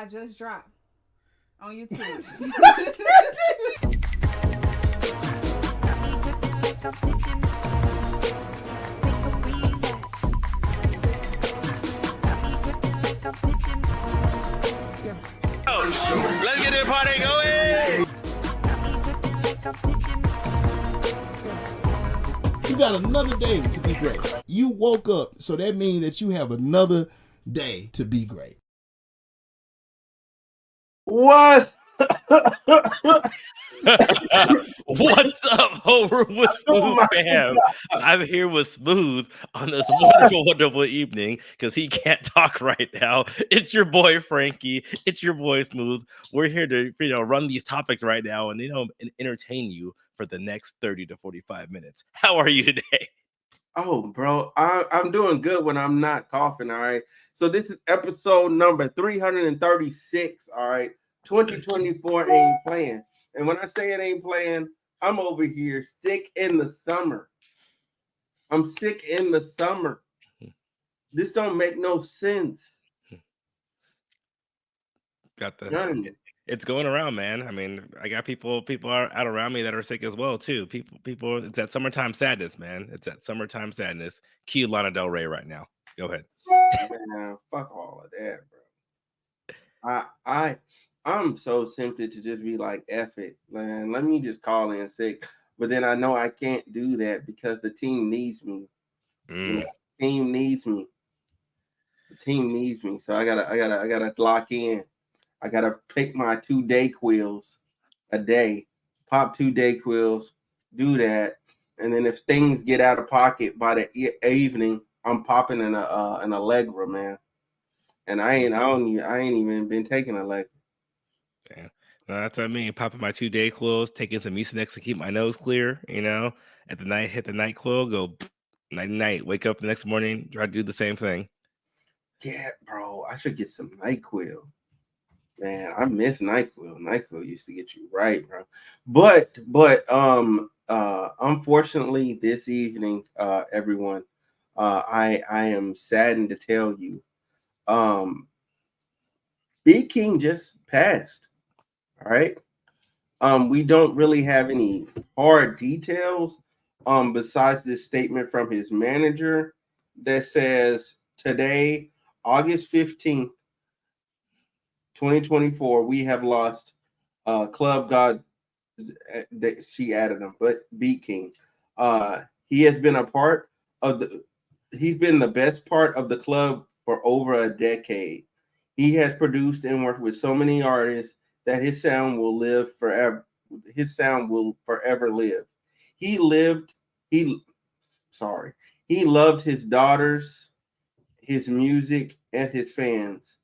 I just dropped on YouTube. Let's get this party going. You got another day to be great. You woke up, so that means that you have another day to be great. What? What's up, Homeroom with Oh Smooth my Fam? I'm here with Smooth on this wonderful, wonderful evening because he can't talk right now. It's your boy Frankie. It's your boy Smooth. We're here to run these topics right now and and entertain you for the next 30 to 45 minutes. How are you today? Oh, bro, I'm doing good when I'm not coughing. All right. So this is episode number 336. All right. 2024 ain't playing. And when I say it ain't playing, I'm over here sick in the summer. I'm sick in the summer. This don't make no sense. Got the None. It's going around, man. I mean, I got people are out around me that are sick as well too. People. It's that summertime sadness, man. It's that summertime sadness. Cue Lana Del Rey right now. Go ahead. Man, fuck all of that, bro. I'm so tempted to just be like, F it, man. Let me just call in sick. But then I know I can't do that because the team needs me. You know, the team needs me. The team needs me. So I gotta lock in. I gotta pick my 2 Dayquils a day, pop 2 Dayquils, do that, and then if things get out of pocket by the evening, I'm popping an Allegra, man. And I ain't even been taking Allegra. Yeah. That's what I mean. Popping my 2 Dayquils, taking some Mucinex to keep my nose clear. At the night, hit the NyQuil, go night night. Wake up the next morning, try to do the same thing. Yeah, bro, I should get some NyQuil. Man, I miss NyQuil. NyQuil used to get you right, bro. But unfortunately, this evening, everyone, I am saddened to tell you, Beatking just passed. All right. We don't really have any hard details besides this statement from his manager that says today, August 15th, 2024, we have lost Club God. That she added him, but Beatking. He has been a part of the. He's been the best part of the club for over a decade. He has produced and worked with so many artists that his sound will live forever. His sound will forever live. He lived. He sorry. He loved his daughters, his music, and his fans.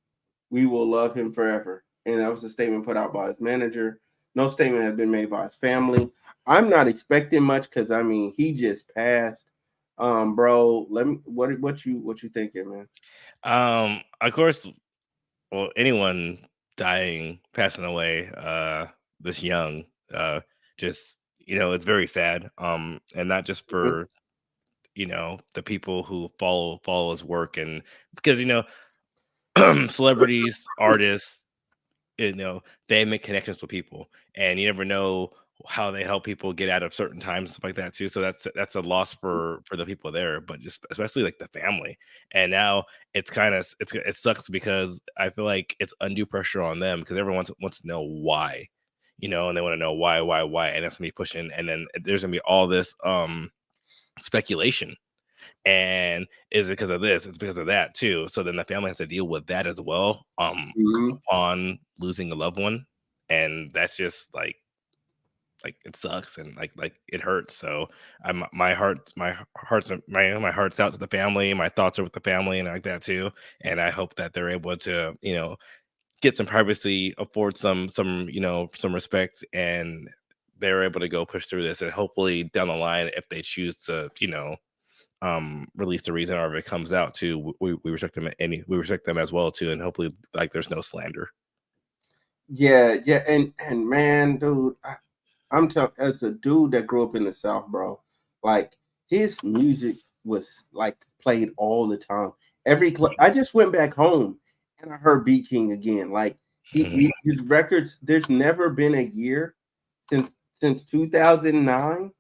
We will love him forever. And that was a statement put out by his manager. No statement has been made by his family. I'm not expecting much because I mean he just passed. Bro, let me what you thinking, man? Of course, well, anyone dying, passing away, this young, just it's very sad. And not just for the people who follow his work, and because celebrities, artists, they make connections with people, and you never know how they help people get out of certain times and stuff like that too. So that's a loss for the people there, but just especially like the family. And now it's kind of it sucks because I feel like it's undue pressure on them because everyone wants to know why, and they want to know why, and that's gonna be pushing, and then there's gonna be all this speculation. And is it because of this? It's because of that too. So then the family has to deal with that as well, upon losing a loved one, and that's just like it sucks and like it hurts. So my heart's out to the family. My thoughts are with the family and like that too. And I hope that they're able to get some privacy, afford some respect, and they're able to go push through this. And hopefully down the line, if they choose to release the reason, or if it comes out too, we respect them we respect them as well too, and hopefully like there's no slander. Yeah, and man, dude, I'm telling as a dude that grew up in the South, bro, like his music was like played all the time. I just went back home and I heard Beat King again. Like His records. There's never been a year since 2009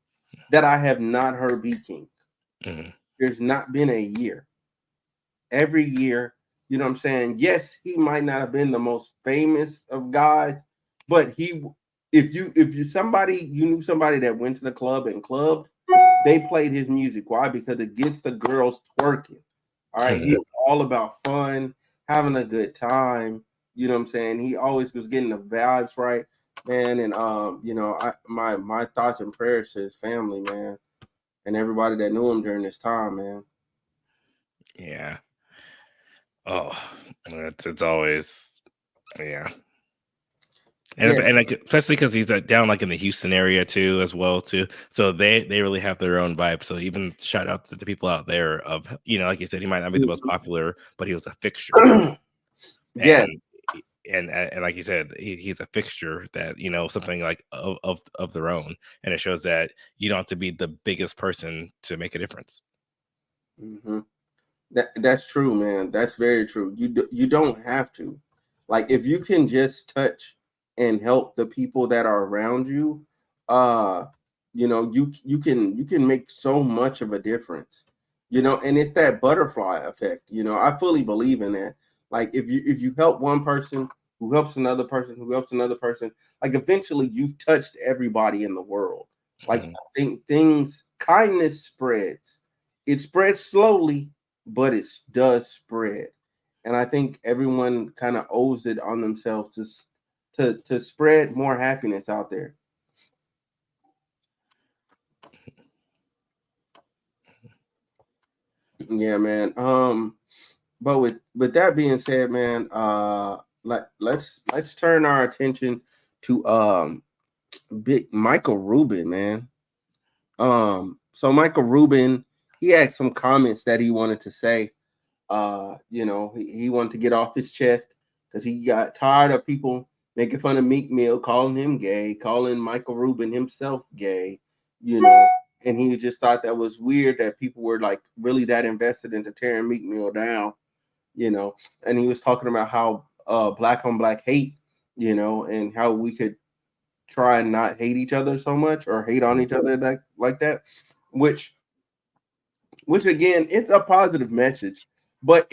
that I have not heard Beatking. There's not been a year. Every year, you know what I'm saying? Yes, he might not have been the most famous of guys, but if you knew somebody that went to the club and clubbed, they played his music. Why? Because it gets the girls twerking. All right. He was all about fun, having a good time. You know what I'm saying? He always was getting the vibes right, man. And my thoughts and prayers to his family, man, and everybody that knew him during this time, man. Yeah. Oh, it's always, yeah. And like, especially because he's down like in the Houston area too, as well too. So they really have their own vibe. So even shout out to the people out there of, like you said, he might not be the most popular, but he was a fixture. Yeah. And like you said, he's a fixture that, something like of their own. And it shows that you don't have to be the biggest person to make a difference. Mm-hmm. That's true, man. That's very true. You don't have to. Like, if you can just touch and help the people that are around you, you can make so much of a difference. And it's that butterfly effect. I fully believe in that. Like, if you help one person who helps another person who helps another person, like, eventually you've touched everybody in the world. Like, I think kindness spreads. It spreads slowly, but it does spread. And I think everyone kind of owes it on themselves to spread more happiness out there. Yeah, man. But with that being said, man, let's turn our attention to big Michael Rubin, man. So Michael Rubin, he had some comments that he wanted to say. He wanted to get off his chest because he got tired of people making fun of Meek Mill, calling him gay, calling Michael Rubin himself gay, and he just thought that was weird that people were like really that invested into tearing Meek Mill down, and he was talking about how black on black hate, and how we could try and not hate each other so much or hate on each other like that, which again, it's a positive message, but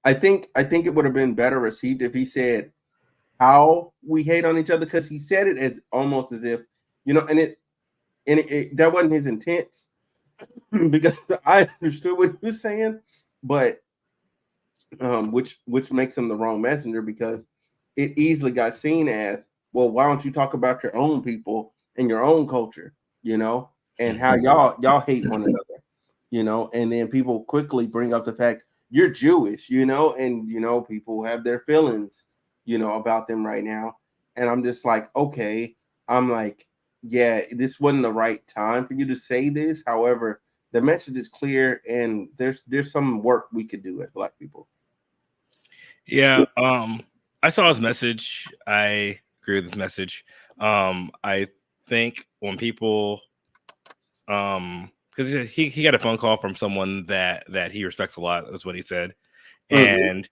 I think it would have been better received if he said how we hate on each other, because he said it as almost as if, and it that wasn't his intent, because I understood what he was saying, but which makes him the wrong messenger, because it easily got seen as, well, why don't you talk about your own people and your own culture, and how y'all hate one another, and then people quickly bring up the fact you're Jewish, and people have their feelings, about them right now. And I'm just like, okay, I'm like, yeah, this wasn't the right time for you to say this. However, the message is clear, and there's some work we could do as Black people. Yeah, I saw his message. I agree with his message. I think when people, because he got a phone call from someone that he respects a lot, is what he said, and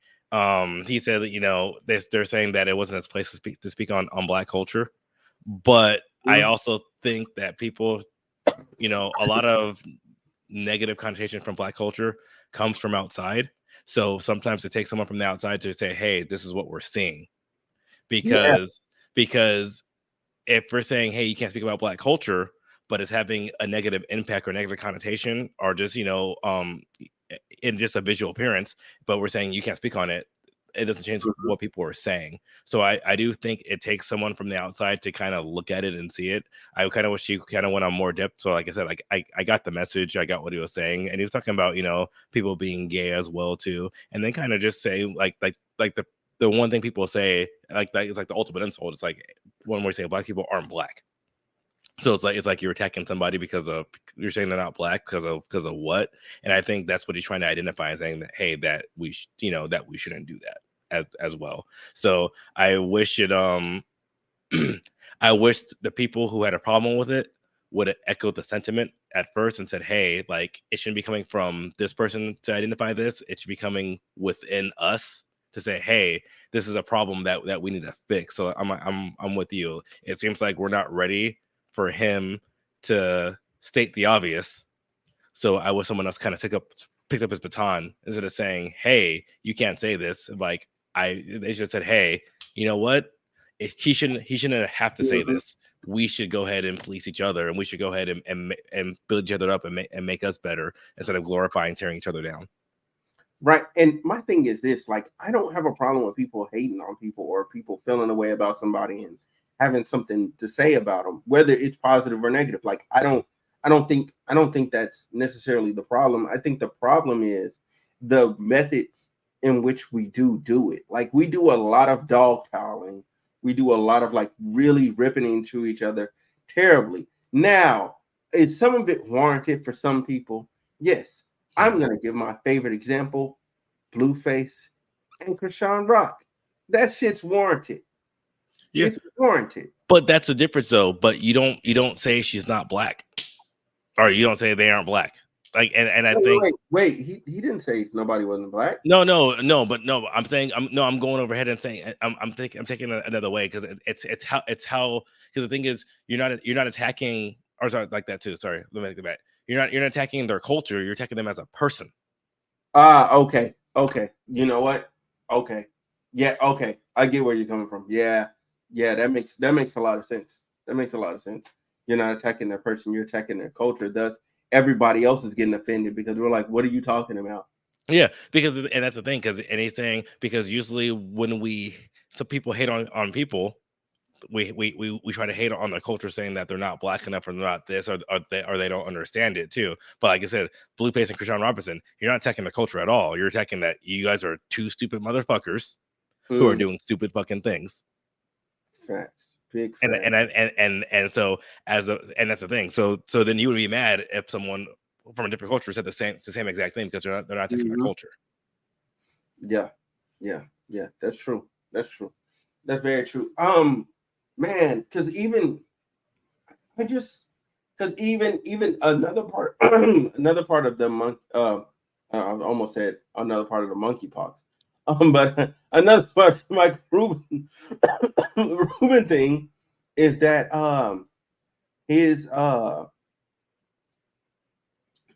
he said that they're saying that it wasn't his place to speak on Black culture, but I also think that people, a lot of negative connotation from Black culture comes from outside. So sometimes it takes someone from the outside to say, hey, this is what we're seeing. Because if we're saying, hey, you can't speak about Black culture, but it's having a negative impact or negative connotation, or just, in just a visual appearance, but we're saying you can't speak on it, it doesn't change what people are saying. So I do think it takes someone from the outside to kind of look at it and see it. I kind of wish he kind of went on more depth. So like I said, like I got the message, I got what he was saying, and he was talking about people being gay as well too, and then kind of just say like the one thing people say like it's like the ultimate insult. It's like one more saying Black people aren't Black. So it's like you're attacking somebody because of you're saying they're not Black because of what, and I think that's what he's trying to identify and saying that, hey, that we that we shouldn't do that as well. So I wish it I wish the people who had a problem with it would have echoed the sentiment at first and said, hey, like it shouldn't be coming from this person to identify this. It should be coming within us to say, hey, this is a problem that we need to fix. So I'm with you. It seems like we're not ready for him to state the obvious. So I wish someone else kind of picked up his baton instead of saying, hey, you can't say this. Like they just said, hey, you know what? He shouldn't have to say this. We should go ahead and police each other, and we should go ahead and build each other up and make us better instead of glorifying tearing each other down. Right. And my thing is this, like, I don't have a problem with people hating on people or people feeling a way about somebody and having something to say about them, whether it's positive or negative. Like, I don't think that's necessarily the problem. I think the problem is the method in which we do it. Like, we do a lot of dog toweling. We do a lot of like really ripping into each other terribly. Now, is some of it warranted for some people? Yes. I'm going to give my favorite example, Blueface and Krishan Rock. That shit's warranted. Yeah. It's warranted. But that's the difference, though. But you don't say she's not black, or you don't say they aren't black. Like, and I think wait, he didn't say nobody wasn't black. No. I'm saying I'm going overhead and saying I'm taking another way because it's how because the thing is you're not attacking or sorry like that too. Sorry, let me make the bet. You're not attacking their culture. You're attacking them as a person. Okay. You know what? Okay. Yeah. Okay. I get where you're coming from. Yeah. That makes a lot of sense. You're not attacking their person. You're attacking their culture. Thus, everybody else is getting offended because we're like, what are you talking about? Yeah, and that's the thing and he's saying because usually when some people hate on people. We try to hate on their culture, saying that they're not black enough or they're not this or they don't understand it too. But like I said, Blueface and Krishan Robinson, you're not attacking the culture at all. You're attacking that you guys are two stupid motherfuckers who are doing stupid fucking things. Facts, big facts. And so and that's the thing. So then you would be mad if someone from a different culture said the same exact thing because they're not attacking their culture. Yeah, that's true. That's very true. Man, because even another part of the I almost said another part of the monkeypox, but another part of my Rubin thing is that his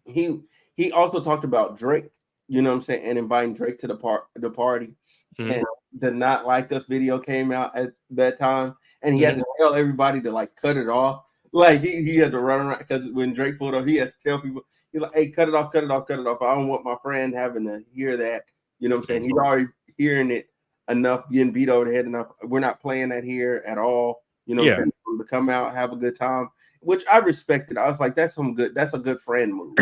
he also talked about Drake, you know what I'm saying, and inviting Drake to the party. Mm-hmm. And the Not Like Us video came out at that time, and he had to tell everybody to like cut it off. Like he had to run around because when Drake pulled up, he had to tell people, he's like, hey, cut it off. I don't want my friend having to hear that. You know what I'm saying? He's already hearing it enough, getting beat over the head enough. We're not playing that here at all. You know what I'm saying? To come out, have a good time, which I respected. I was like, that's a good friend move.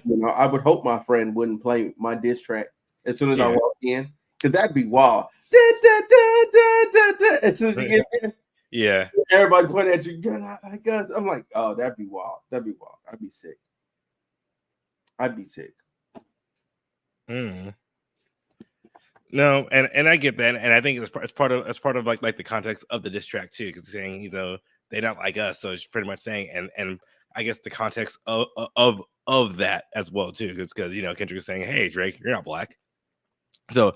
You know, I would hope my friend wouldn't play my diss track as soon as I walk in. Because that'd be wild. As soon as you get there. Yeah. Everybody pointing at you. I'm like, oh, that'd be wild. I'd be sick. No, and I get that, and I think it's part of like the context of the diss track too, because saying, you know, they don't like us, so it's pretty much saying, and I guess the context of that as well too, because you know Kendrick is saying, hey Drake, you're not black. So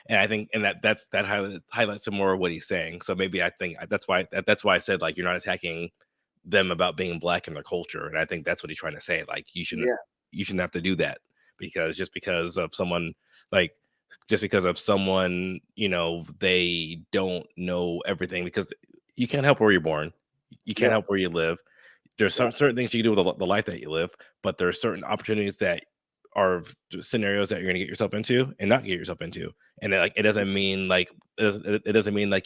and I think that highlights some more of what he's saying. So maybe I think that's why I said like you're not attacking them about being black in their culture, and I think that's what he's trying to say. Like you shouldn't have to do that because of someone, you know, they don't know everything because you can't help where you're born, you can't help where you live. There's certain things you can do with the life that you live, but there are certain opportunities that are scenarios that you're going to get yourself into and not get yourself into. And it doesn't mean like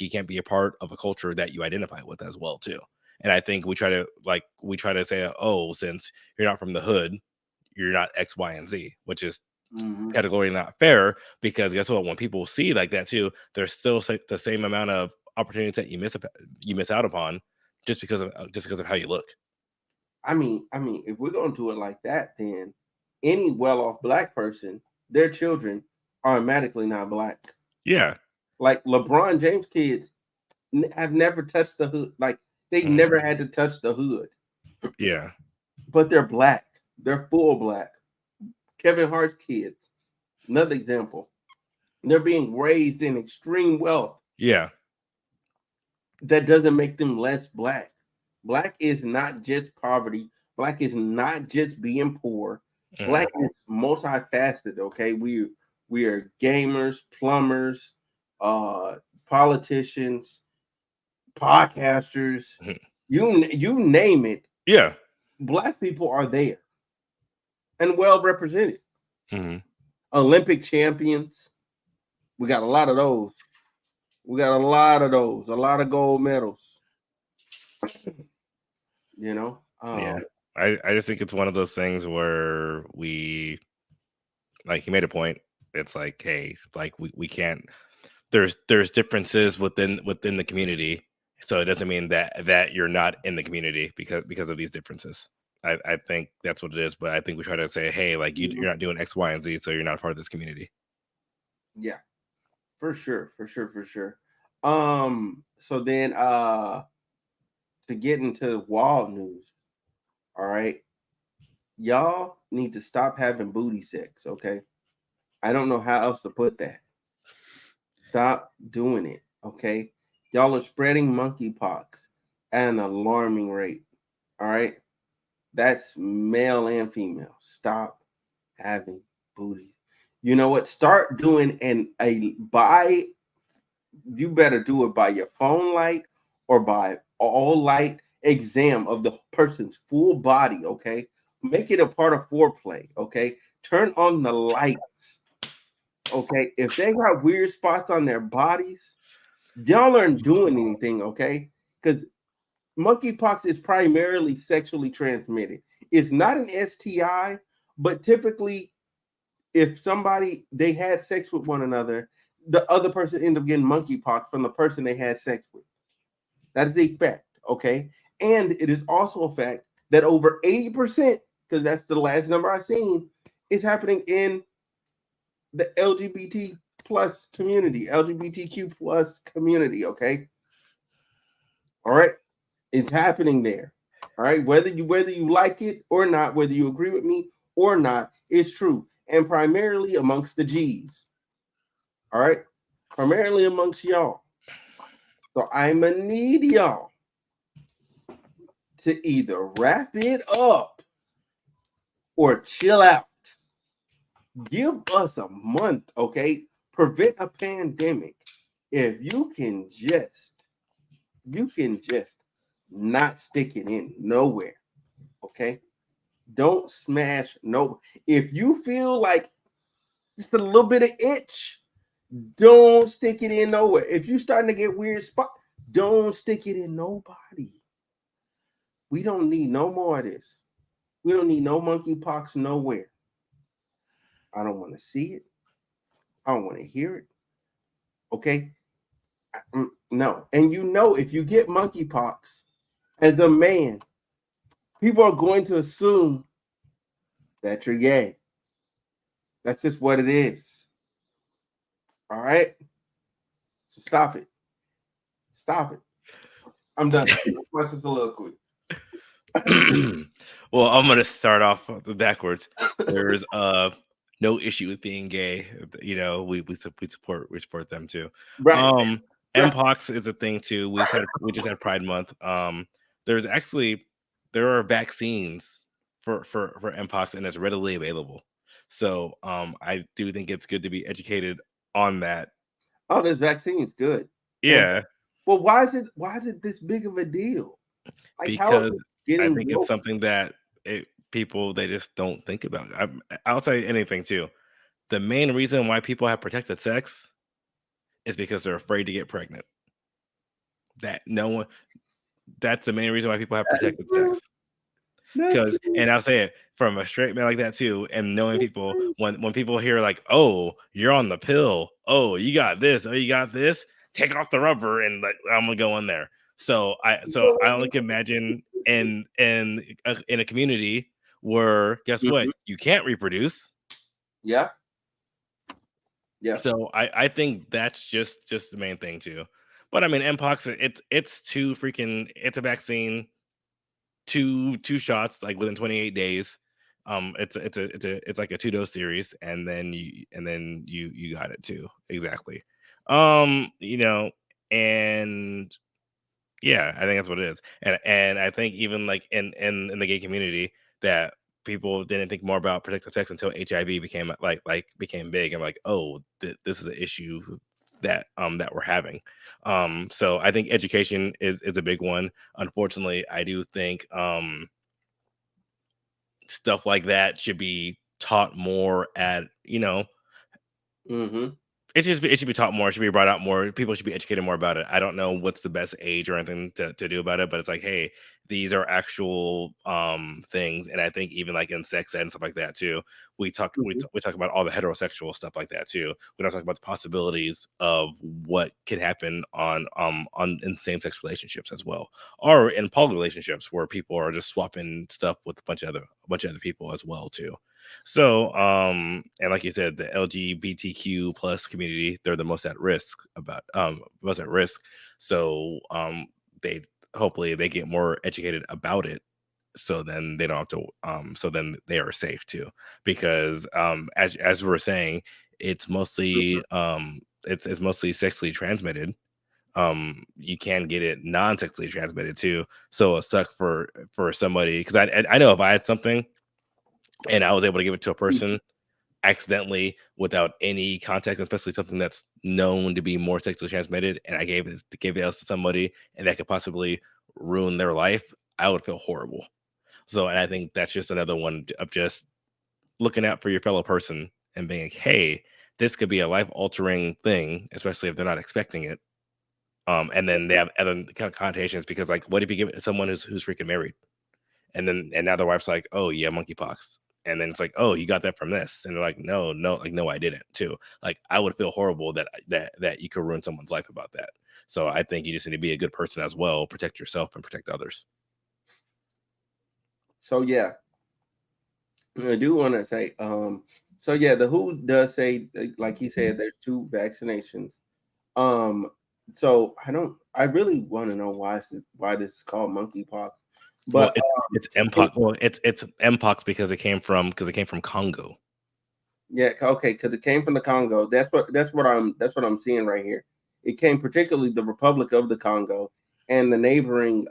you can't be a part of a culture that you identify with as well too. And I think we try to say, oh, since you're not from the hood, you're not X, Y, and Z, which is categorically not fair, because guess what? When people see like that too, there's still the same amount of opportunities that you miss out upon just because of how you look. I mean, if we're going to do it like that, then any well-off black person, their children are automatically not black. Yeah. Like LeBron James kids have never touched the hood. Like they never had to touch the hood. Yeah. But they're black. They're full black. Kevin Hart's kids. Another example. They're being raised in extreme wealth. Yeah. That doesn't make them less black. Black is not just poverty. Black is not just being poor. Black is multifaceted. Okay, we are gamers, plumbers, politicians, podcasters. You name it. Yeah. Black people are there and well represented. Mm-hmm. Olympic champions. We got a lot of those. We got a lot of those. A lot of gold medals. You know. Yeah. I just think it's one of those things where we, like, he made a point. It's like, hey, like we can't. There's differences within the community, so it doesn't mean that you're not in the community because of these differences. I think that's what it is. But I think we try to say, hey, like you're not doing X, Y, and Z, so you're not a part of this community. Yeah, for sure. So then to get into wild news, all right, y'all need to stop having booty sex, okay? I don't know how else to put that. Stop doing it, okay? Y'all are spreading monkeypox at an alarming rate, all right? That's male and female. Stop having booty. You know what? Start doing you better do it by your phone light or by all light exam of the person's full body, okay? Make it a part of foreplay, okay? Turn on the lights, okay? If they got weird spots on their bodies, y'all aren't doing anything, okay? Because monkeypox is primarily sexually transmitted. It's not an STI, but typically if they had sex with one another, the other person ended up getting monkeypox from the person they had sex with. That is a fact, okay? And it is also a fact that over 80%, because that's the last number I've seen, is happening in the LGBT plus community, LGBTQ plus community, okay? All right? It's happening there. All right? Whether you like it or not, whether you agree with me or not, it's true. And primarily amongst the G's. All right? Primarily amongst y'all. So I'm going to need y'all to either wrap it up or chill out. Give us a month, okay? Prevent a pandemic. If you can just not stick it in nowhere, okay? Don't smash no. If you feel like just a little bit of itch, don't stick it in nowhere. If you're starting to get weird spot, don't stick it in nobody. We don't need no more of this. We don't need no monkeypox nowhere. I don't want to see it. I don't want to hear it. Okay? No. And you know, if you get monkeypox as a man, people are going to assume that you're gay. That's just what it is. All right? So stop it. Stop it. I'm done. That's just a little quick. Well, I'm gonna start off backwards. There's no issue with being gay. You know, we support them too. Right. Mpox is a thing too. We just had Pride Month. There are vaccines for Mpox, and it's readily available. So I do think it's good to be educated on that. Oh, there's vaccines. Good. Yeah. Well, why is it this big of a deal? Like, because I think it's something that people, they just don't think about. I'll say anything too. The main reason why people have protected sex is because they're afraid to get pregnant. That's the main reason why people have protected sex. Because, and I'll say it from a straight man like that too, and knowing people, when people hear like, oh, you're on the pill, oh, you got this, take off the rubber and like, I'm gonna go in there. So I only can imagine in a community where, guess what, you can't reproduce. Yeah. So I think that's just the main thing too. But I mean, Mpox, it's a vaccine, two shots like within 28 days. It's like a 2-dose series, and then you got it too. Exactly. You know, and yeah, I think that's what it is. And I think even like in the gay community, that people didn't think more about protective sex until HIV became became big, and like, oh, this is an issue that that we're having. So I think education is a big one. Unfortunately, I do think stuff like that should be taught more at, you know, Mm-hmm. it should be taught more. It should be brought out more. People should be educated more about it. I don't know what's the best age or anything to do about it, but it's like, hey, these are actual things. And I think even like in sex ed and stuff like that too, we talk about all the heterosexual stuff like that too. We don't talk about the possibilities of what can happen on in same sex relationships as well, or in poly relationships where people are just swapping stuff with a bunch of other people as well too. So, and like you said, the LGBTQ plus community, they're the most at risk most at risk. So, they hopefully they get more educated about it. So then they don't have to, so then they are safe too, because, as we were saying, it's mostly, it's mostly sexually transmitted. You can get it non-sexually transmitted too. So it suck for somebody, because I know if I had something and I was able to give it to a person accidentally without any context, especially something that's known to be more sexually transmitted, and I gave it else to somebody, and that could possibly ruin their life, I would feel horrible. So, and I think that's just another one of just looking out for your fellow person and being like, hey, this could be a life altering thing, especially if they're not expecting it. And then they have other connotations, because like, what if you give it to someone who's freaking married? And now the wife's like, oh yeah, monkeypox. And then it's like, oh, you got that from this. And they're like, no, like, no, I didn't too. Like, I would feel horrible that you could ruin someone's life about that. So I think you just need to be a good person as well, protect yourself and protect others. So yeah, I do want to say, so yeah, the WHO does say, like he said, there's 2 vaccinations. So I really want to know why this is called monkeypox. But it's mpox. Well, it's mpox because it came from Congo. Yeah, okay, because it came from the Congo. That's what I'm seeing right here. It came particularly the Republic of the Congo and the neighboring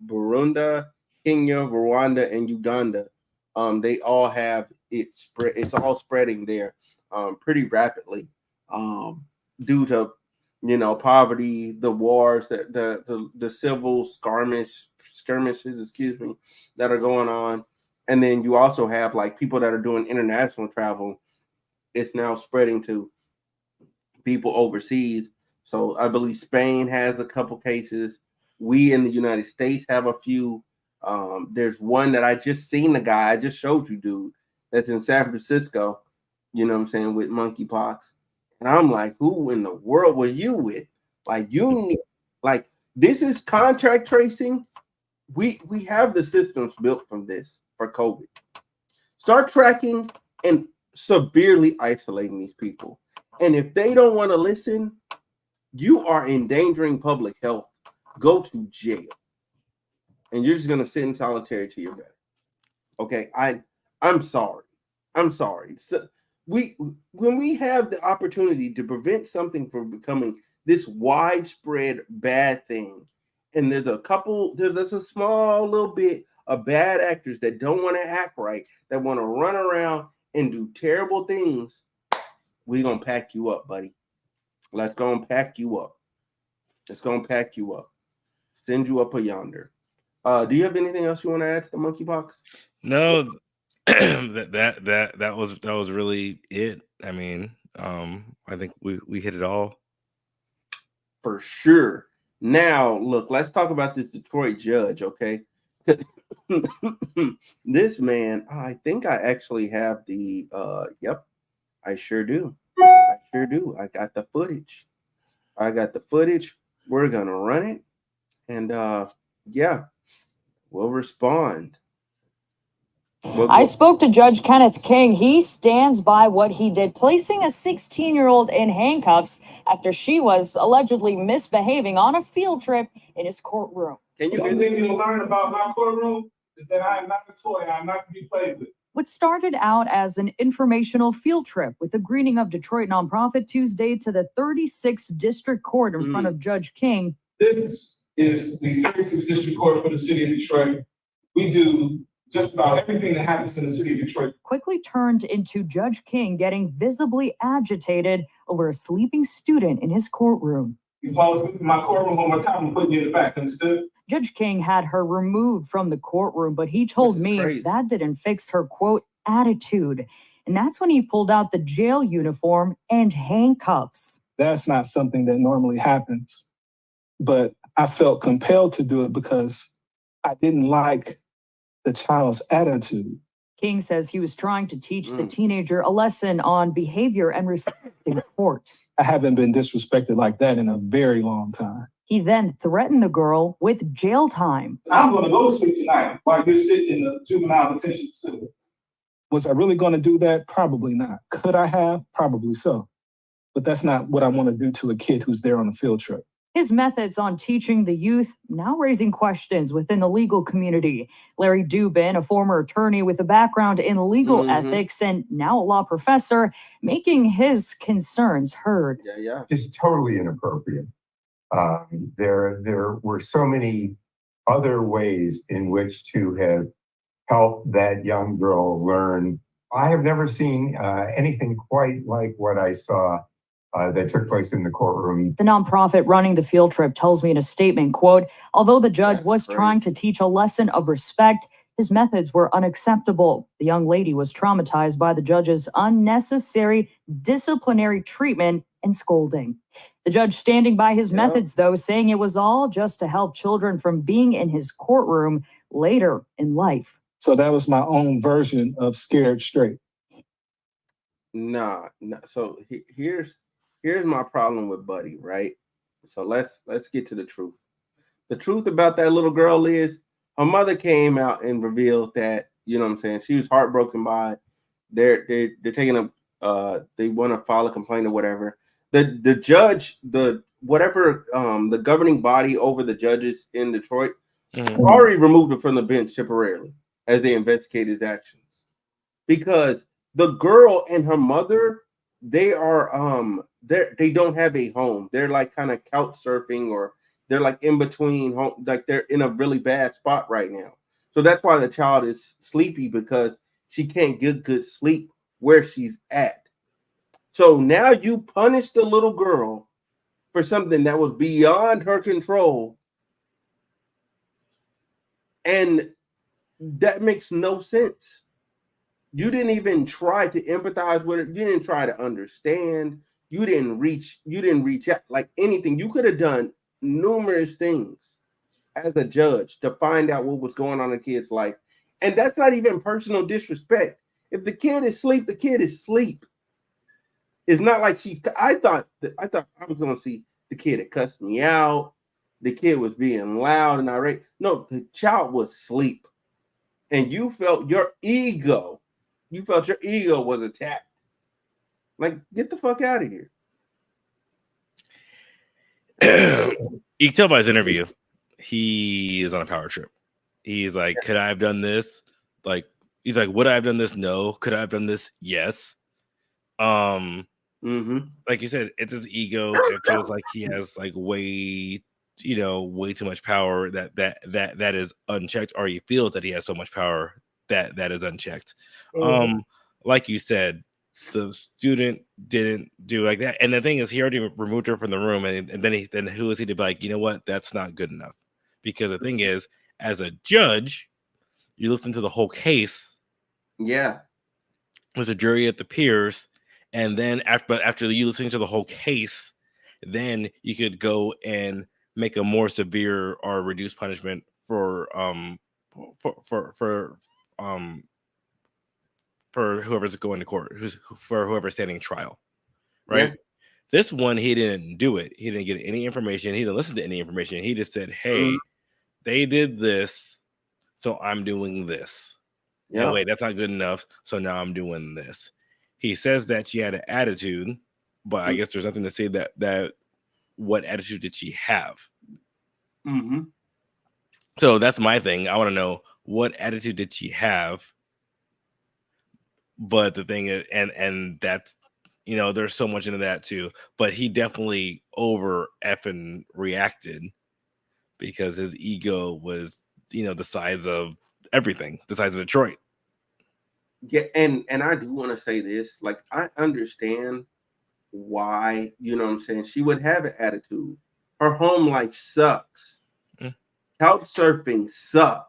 Burundi, Kenya, Rwanda, and Uganda. They all have it spread. It's all spreading there, pretty rapidly, due to poverty, the wars, the civil skirmishes, excuse me, that are going on. And then you also have like people that are doing international travel. It's now spreading to people overseas. So I believe Spain has a couple cases. We in the United States have a few. There's one that I just seen, the guy I just showed you, dude, that's in San Francisco, you know what I'm saying, with monkeypox. And I'm like, who in the world were you with? Like, this is contract tracing. We have the systems built from this for COVID. Start tracking and severely isolating these people. And if they don't want to listen, you are endangering public health. Go to jail. And you're just gonna sit in solitary till you're better. Okay, I'm sorry. I'm sorry. So when we have the opportunity to prevent something from becoming this widespread bad thing, and there's a small little bit of bad actors that don't want to act right, that want to run around and do terrible things, we're going to pack you up, buddy. Let's go and pack you up. Let's go and pack you up. Send you up a yonder. Do you have anything else you want to add to the monkeypox? No, that was really it. I mean, I think we hit it all. For sure. Now, look, let's talk about this Detroit judge, okay? This man, I think I actually have the, yep, I sure do. I sure do. I got the footage. We're going to run it. And, yeah, we'll respond. I spoke to Judge Kenneth King. He stands by what he did, placing a 16-year-old in handcuffs after she was allegedly misbehaving on a field trip in his courtroom. Can you Something you learn about my courtroom is that I am not a toy. I'm not to be played with. What started out as an informational field trip with the Greening of Detroit nonprofit Tuesday to the 36th District Court in front of Judge King. This is the 36th District Court for the city of Detroit. We do just about everything that happens in the city of Detroit. Quickly turned into Judge King getting visibly agitated over a sleeping student in his courtroom. You fall asleep in my courtroom one more time, I'm putting you in the back, understood? Judge King had her removed from the courtroom, but he told me crazy. that didn't fix her, quote, attitude. And that's when he pulled out the jail uniform and handcuffs. That's not something that normally happens, but I felt compelled to do it because I didn't like the child's attitude. King says he was trying to teach the teenager a lesson on behavior and respect in court. I haven't been disrespected like that in a very long time. He then threatened the girl with jail time. I'm going to go to sleep tonight while you're sitting in the juvenile detention facility. Was I really going to do that? Probably not. Could I have? Probably so. But that's not what I want to do to a kid who's there on a field trip. His methods on teaching the youth now raising questions within the legal community. Larry Dubin, a former attorney with a background in legal ethics and now a law professor, making his concerns heard. Just totally inappropriate. There were so many other ways in which to have helped that young girl learn. I have never seen anything quite like what I saw that took place in the courtroom. The nonprofit running the field trip tells me in a statement, quote, although the judge was trying to teach a lesson of respect, his methods were unacceptable. The young lady was traumatized by the judge's unnecessary disciplinary treatment and scolding. The judge standing by his methods, though, saying it was all just to help children from being in his courtroom later in life. So that was my own version of scared straight. Nah. So here's my problem with Buddy, right? So let's get to the truth. The truth about that little girl is her mother came out and revealed that, you know what I'm saying, she was heartbroken by they're taking a they want to file a complaint or whatever. The judge, the governing body over the judges in Detroit already removed him from the bench temporarily as they investigate his actions. Because the girl and her mother, they don't have a home. They're like kind of couch surfing, or they're like in between home, like they're in a really bad spot right now. So that's why the child is sleepy, because she can't get good sleep where she's at. So now you punish the little girl for something that was beyond her control. And that makes no sense. You didn't even try to empathize with it. You didn't try to understand. You didn't reach out like anything. You could have done numerous things as a judge to find out what was going on in the kid's life. And that's not even personal disrespect. If the kid is asleep, the kid is asleep. It's not like I thought I was going to see the kid that cussed me out. The kid was being loud and irate. No, the child was asleep. And you felt your ego. You felt your ego was attacked. Like, get the fuck out of here. You can tell by his interview, he is on a power trip. He's like, could I have done this? Like, he's like, would I have done this? No. Could I have done this? Yes. Like you said, it's his ego. It feels like he has like way too much power that is unchecked, or he feels that he has so much power that is unchecked. Like you said, the student didn't do like that, and the thing is, he already removed her from the room, and then who is he to be like, you know what, that's not good enough? Because the thing is, as a judge, you listen to the whole case. Yeah, there's a jury at the peers, and then after you listening to the whole case, then you could go and make a more severe or reduced punishment for whoever's going to court, for whoever's standing trial, right? Yeah. This one, he didn't do it. He didn't get any information. He didn't listen to any information. He just said, "Hey, they did this, so I'm doing this. Yeah, wait, that's not good enough. So now I'm doing this." He says that she had an attitude, but I guess there's nothing to say that what attitude did she have? So that's my thing. I want to know, what attitude did she have? But the thing is, and that's, you know, there's so much into that too. But he definitely over effing reacted because his ego was, you know, the size of everything, the size of Detroit. Yeah, and I do want to say this. Like, I understand why, you know what I'm saying, she would have an attitude. Her home life sucks. Mm. Couch surfing sucks.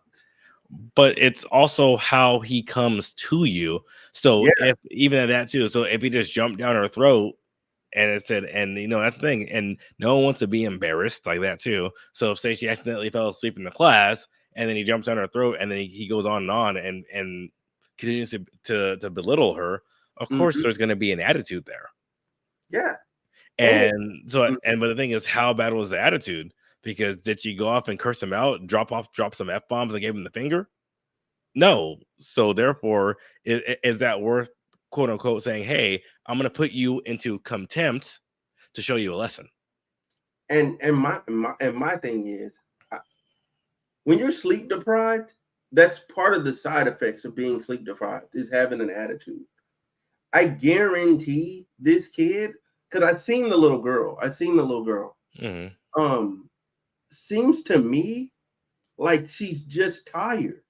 But it's also how he comes to you. So Yeah. if even at that too, so if he just jumped down her throat and it said, and you know, that's the thing, and no one wants to be embarrassed like that too. So if say she accidentally fell asleep in the class and then he jumps down her throat and then he goes on and continues to belittle her, of course there's going to be an attitude there. Yeah. And so, and but the thing is, how bad was the attitude? Because did she go off and curse him out, drop some F-bombs and gave him the finger? No. So therefore, is that worth, quote unquote, saying, hey, I'm going to put you into contempt to show you a lesson? And my thing is, when you're sleep deprived, that's part of the side effects of being sleep deprived is having an attitude. I guarantee this kid, because I've seen the little girl. Mm-hmm. Seems to me like she's just tired.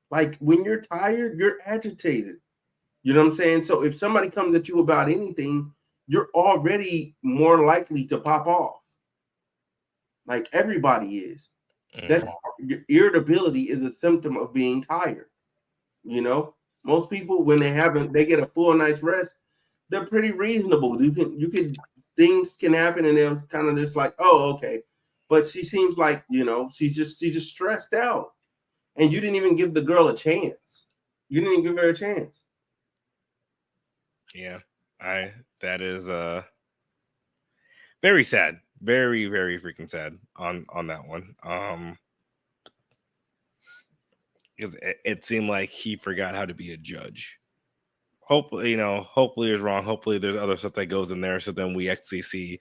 Like, when you're tired, you're agitated. You know what I'm saying? So if somebody comes at you about anything, you're already more likely to pop off. Like, everybody is. That irritability is a symptom of being tired. You know, most people, when they get a full night's rest, they're pretty reasonable. You can things can happen and they're kind of just like, oh, okay. But she seems like, you know, she's just stressed out. And you didn't even give the girl a chance. You didn't even give her a chance. Yeah, that is very sad. Very, very freaking sad on that one. Because it seemed like he forgot how to be a judge. Hopefully, you know, hopefully it's wrong. Hopefully there's other stuff that goes in there, so then we actually see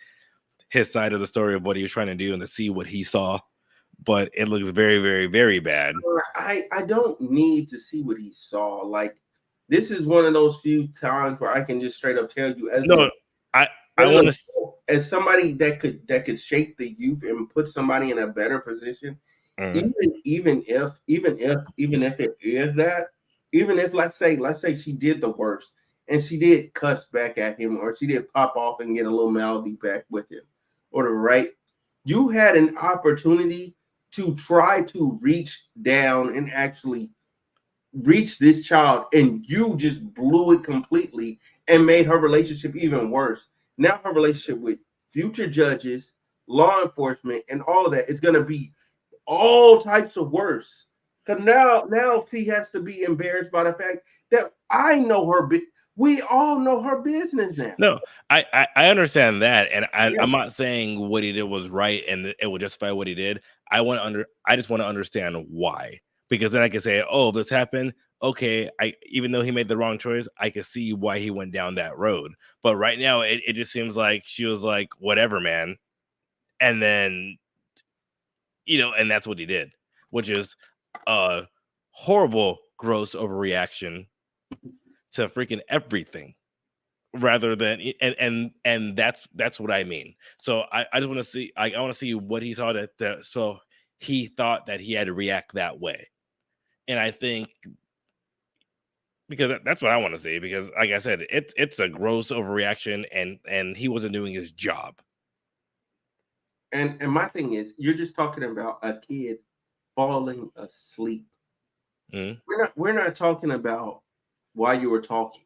his side of the story of what he was trying to do and to see what he saw. But it looks very, very, very bad. I don't need to see what he saw. Like, this is one of those few times where I can just straight up tell you, I want to, as somebody that could shape the youth and put somebody in a better position. Even if it is that, even if let's say she did the worst and she did cuss back at him, or she did pop off and get a little malady back with him, or the right, you had an opportunity to try to reach down and actually reach this child, and you just blew it completely and made her relationship even worse. Now her relationship with future judges, law enforcement, and all of that is going to be all types of worse. Because now she has to be embarrassed by the fact that I know her. We all know her business now. No, I understand that, and I'm not saying what he did was right and it will justify what he did. I just want to understand why, because then I can say, oh, this happened. Okay, even though he made the wrong choice, I could see why he went down that road. But right now, it just seems like she was like, whatever, man, and then, you know, and that's what he did, which is a horrible, gross overreaction to freaking everything. Rather than, and that's what I mean. So I just want to see, I want to see what he saw that so he thought that he had to react that way. And I think, because that's what I want to see, because like I said, it's a gross overreaction, and he wasn't doing his job. And my thing is, you're just talking about a kid falling asleep. We're not talking about why you were talking.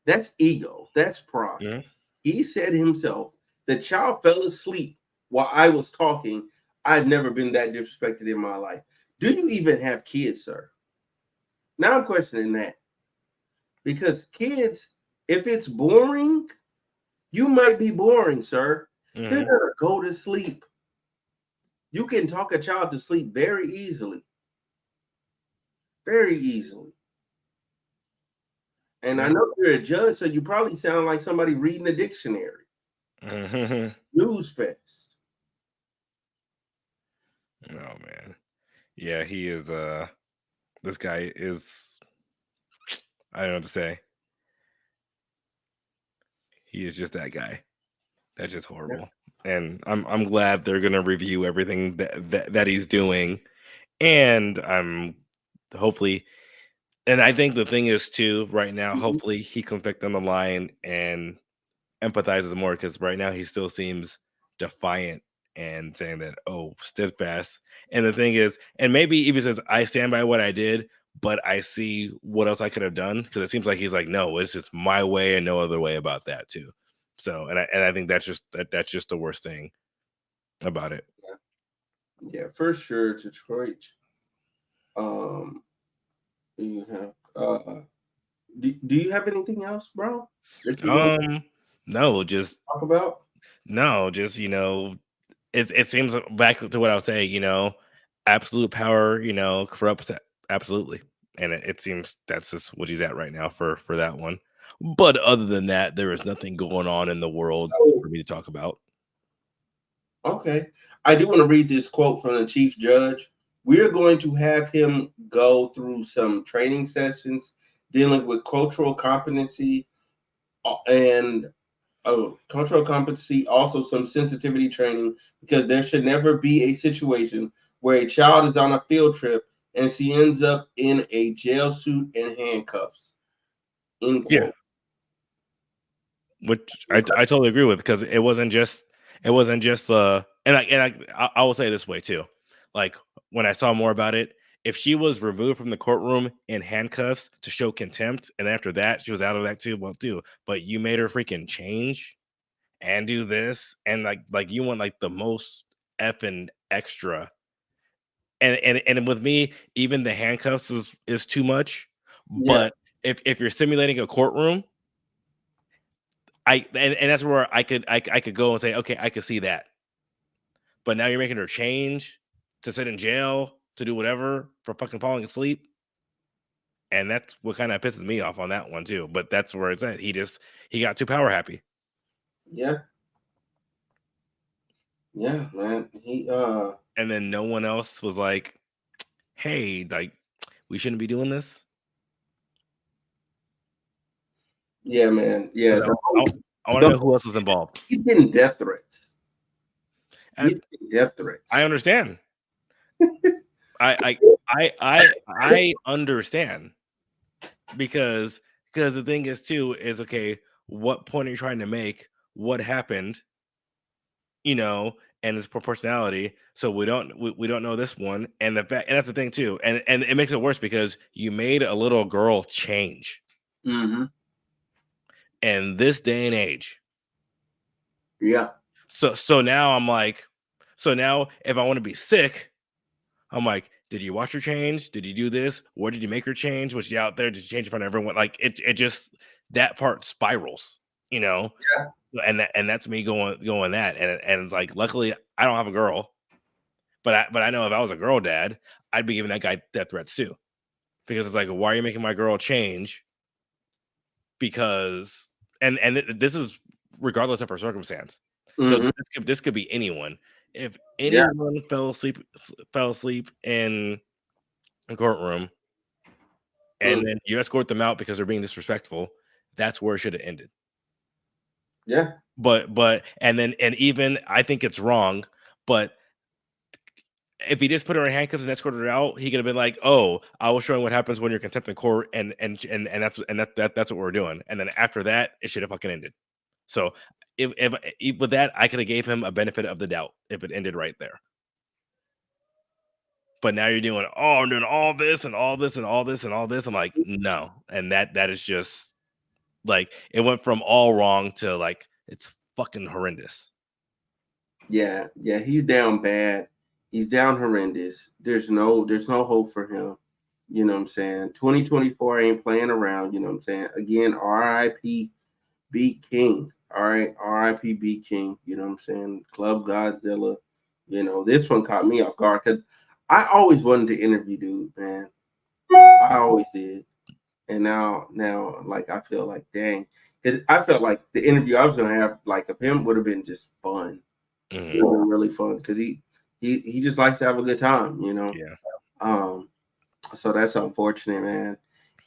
That's ego. That's pride. He said himself, the child fell asleep while I was talking. I've never been that disrespected in my life. Do you even have kids, sir? Now I'm questioning that. Because kids, if it's boring, you might be boring, sir. They're going to go to sleep. You can talk a child to sleep very easily. Very easily. And I know you're a judge, so you probably sound like somebody reading a dictionary. News fest. Oh man. Yeah, he is This guy is, I don't know what to say. He is just that guy. That's just horrible. And I'm glad they're gonna review everything that he's doing, and I'm hopefully, and I think the thing is too right now. Hopefully he comes back down the line and empathizes more, because right now he still seems defiant and saying that, oh, steadfast. And the thing is, and maybe even says, I stand by what I did, but I see what else I could have done, because it seems like he's like, no, it's just my way and no other way about that too. So, and I think that's just the worst thing about it. Yeah, for sure, Detroit. You have do you have anything else, bro? That you want to No, just talk about? no, just it seems back to what I was saying, absolute power, corrupts absolutely. And it seems that's just what he's at right now for that one. But other than that, there is nothing going on in the world for me to talk about. Okay. I do want to read this quote from the chief judge. We're going to have him go through some training sessions dealing with cultural competency and cultural competency, also some sensitivity training, because there should never be a situation where a child is on a field trip and she ends up in a jail suit and handcuffs. End quote. Yeah. Which I totally agree with, because it wasn't just and I will say this way too, like when I saw more about it, if she was removed from the courtroom in handcuffs to show contempt, and after that she was out of that too, well, too, but you made her freaking change and do this, and like you want like the most effing extra, and with me, even the handcuffs is too much. But if you're simulating a courtroom, and that's where I could go and say, okay, I could see that. But now you're making her change to sit in jail to do whatever for fucking falling asleep. And that's what kind of pisses me off on that one too. But that's where it's at. He got too power happy. Yeah. Yeah, man. And then no one else was like, hey, like, we shouldn't be doing this. Yeah, man. Yeah. I want to know who else was involved. He's getting death threats. He's getting death threats. I understand. I understand, because the thing is too is, okay, what point are you trying to make? What happened? And its proportionality. So we don't know this one, and the fact, and that's the thing too, and it makes it worse because you made a little girl change. Mm-hmm. In this day and age. Yeah. So now I'm like, so now if I want to be sick, I'm like, did you watch her change? Did you do this? Where did you make her change? Was she out there? Did she change in front of everyone? Like it just, that part spirals, Yeah. And that's me going that, and it's like, luckily I don't have a girl, but I know if I was a girl dad, I'd be giving that guy death threats too, because it's like, why are you making my girl change? Because and this is regardless of her circumstance. Mm-hmm. So this could be anyone. If anyone fell asleep in a courtroom, and then you escort them out because they're being disrespectful, that's where it should have ended. Yeah. But and even I think it's wrong, but if he just put her in handcuffs and escorted her out, he could have been like, "Oh, I was showing what happens when you're contempt in court," and that's what we're doing. And then after that, it should have fucking ended. So if with that, I could have gave him a benefit of the doubt if it ended right there. But now you're doing, I'm doing all this and all this and all this and all this. I'm like, no, and that is just like, it went from all wrong to like, it's fucking horrendous. Yeah, he's down bad. He's down horrendous. There's no hope for him. You know what I'm saying? 2024 ain't playing around. You know what I'm saying? Again, R.I.P. Beatking. All right, R.I.P. Beatking. You know what I'm saying? Club Godzilla. This one caught me off guard because I always wanted to interview dude, man. I always did. And now, like, I feel like, dang. I felt like the interview I was going to have, like, of him would have been just fun. Mm-hmm. It would have been really fun because he just likes to have a good time, Yeah. So that's unfortunate, man.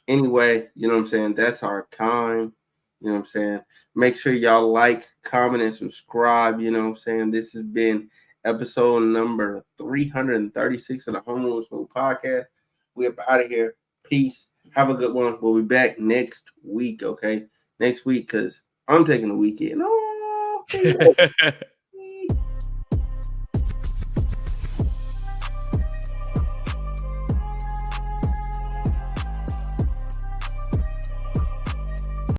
Anyway, you know what I'm saying? That's our time. You know what I'm saying? Make sure y'all like, comment, and subscribe. You know what I'm saying? This has been episode number 336 of the Homeroom podcast. We're out of here. Peace. Have a good one. We'll be back next week, okay? Next week, because I'm taking the weekend. Oh, okay.